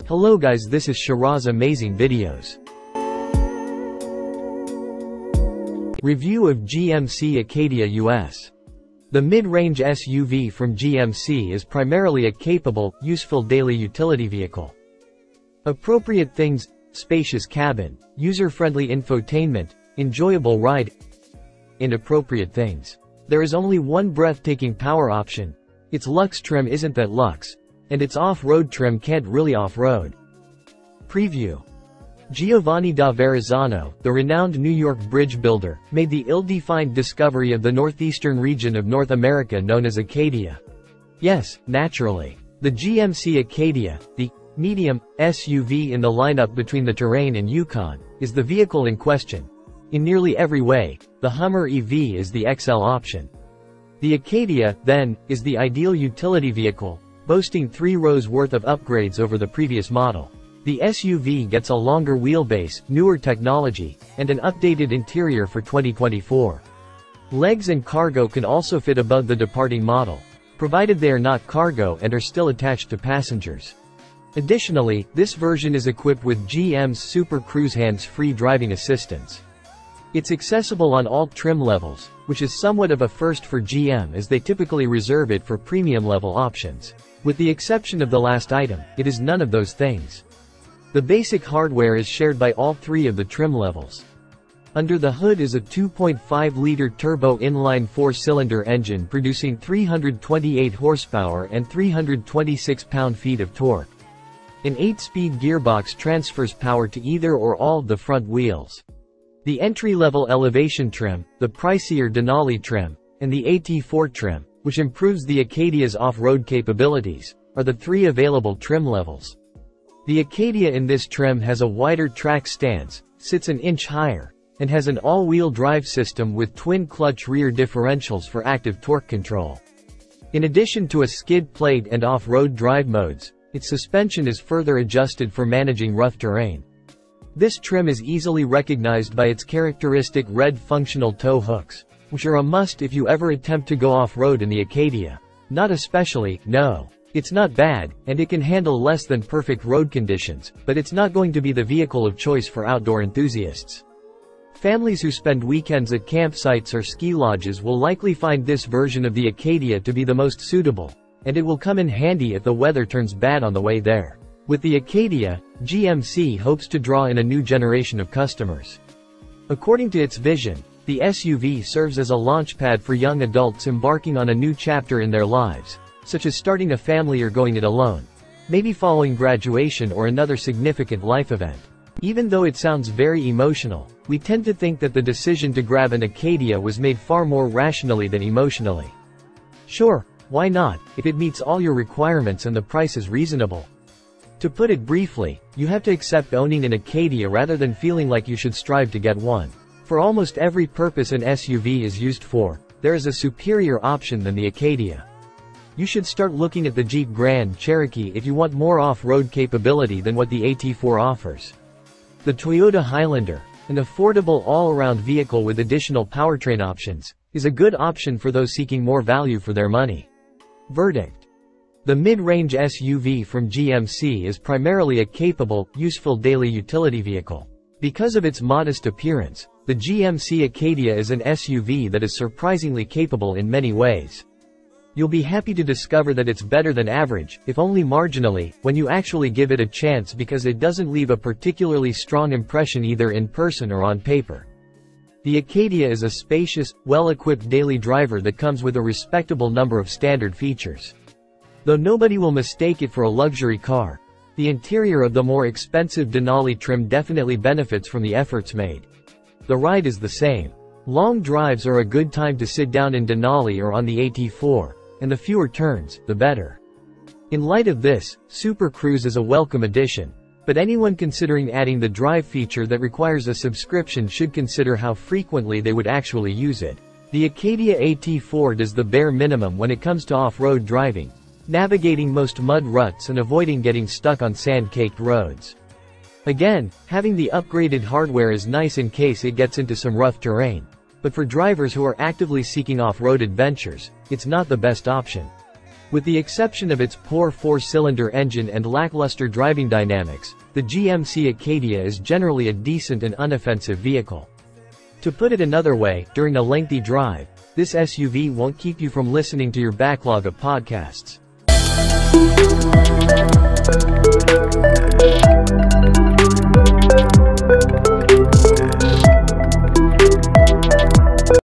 Hello guys, this is Shiraz Amazing Videos. Review of GMC Acadia US. The mid-range SUV from GMC is primarily a capable, useful daily utility vehicle. Appropriate things: spacious cabin, user-friendly infotainment, enjoyable ride. Inappropriate things: there is only one breathtaking power option. Its luxe trim isn't that luxe. And its off-road trim can't really off-road. Preview. Giovanni da Verrazzano, the renowned New York bridge builder, made the ill-defined discovery of the northeastern region of North America known as Acadia. Yes, naturally. The GMC Acadia, the medium SUV in the lineup between the Terrain and Yukon, is the vehicle in question. In nearly every way, the Hummer EV is the XL option. The Acadia, then, is the ideal utility vehicle, boasting 3 rows worth of upgrades over the previous model. The SUV gets a longer wheelbase, newer technology, and an updated interior for 2024. Legs and cargo can also fit above the departing model, provided they are not cargo and are still attached to passengers. Additionally, this version is equipped with GM's Super Cruise hands-free driving assistance. It's accessible on all trim levels, which is somewhat of a first for GM as they typically reserve it for premium-level options. With the exception of the last item, it is none of those things. The basic hardware is shared by all 3 of the trim levels. Under the hood is a 2.5-liter turbo inline 4-cylinder engine producing 328 horsepower and 326 pound-feet of torque. An 8-speed gearbox transfers power to either or all of the front wheels. The entry-level elevation trim, the pricier Denali trim, and the AT4 trim, which improves the Acadia's off-road capabilities, are the 3 available trim levels. The Acadia in this trim has a wider track stance, sits an inch higher, and has an all-wheel drive system with twin-clutch rear differentials for active torque control. In addition to a skid plate and off-road drive modes, its suspension is further adjusted for managing rough terrain. This trim is easily recognized by its characteristic red functional tow hooks, which are a must if you ever attempt to go off-road in the Acadia. Not especially, no. It's not bad, and it can handle less than perfect road conditions, but it's not going to be the vehicle of choice for outdoor enthusiasts. Families who spend weekends at campsites or ski lodges will likely find this version of the Acadia to be the most suitable, and it will come in handy if the weather turns bad on the way there. With the Acadia, GMC hopes to draw in a new generation of customers. According to its vision, the SUV serves as a launchpad for young adults embarking on a new chapter in their lives, such as starting a family or going it alone, maybe following graduation or another significant life event. Even though it sounds very emotional, we tend to think that the decision to grab an Acadia was made far more rationally than emotionally. Sure, why not, if it meets all your requirements and the price is reasonable? To put it briefly, you have to accept owning an Acadia rather than feeling like you should strive to get one. For almost every purpose an SUV is used for, there is a superior option than the Acadia. You should start looking at the Jeep Grand Cherokee if you want more off-road capability than what the AT4 offers. The Toyota Highlander, an affordable all-around vehicle with additional powertrain options, is a good option for those seeking more value for their money. Verdict. The mid-range SUV from GMC is primarily a capable, useful daily utility vehicle. Because of its modest appearance, the GMC Acadia is an SUV that is surprisingly capable in many ways. You'll be happy to discover that it's better than average, if only marginally, when you actually give it a chance because it doesn't leave a particularly strong impression either in person or on paper. The Acadia is a spacious, well-equipped daily driver that comes with a respectable number of standard features. Though nobody will mistake it for a luxury car, the interior of the more expensive Denali trim definitely benefits from the efforts made. The ride is the same. Long drives are a good time to sit down in Denali or on the AT4, and the fewer turns, the better. In light of this, Super Cruise is a welcome addition, but anyone considering adding the drive feature that requires a subscription should consider how frequently they would actually use it. The Acadia AT4 does the bare minimum when it comes to off-road driving, navigating most mud ruts and avoiding getting stuck on sand-caked roads. Again, having the upgraded hardware is nice in case it gets into some rough terrain, but for drivers who are actively seeking off-road adventures, it's not the best option. With the exception of its poor 4-cylinder engine and lackluster driving dynamics, the GMC Acadia is generally a decent and unoffensive vehicle. To put it another way, during a lengthy drive, this SUV won't keep you from listening to your backlog of podcasts.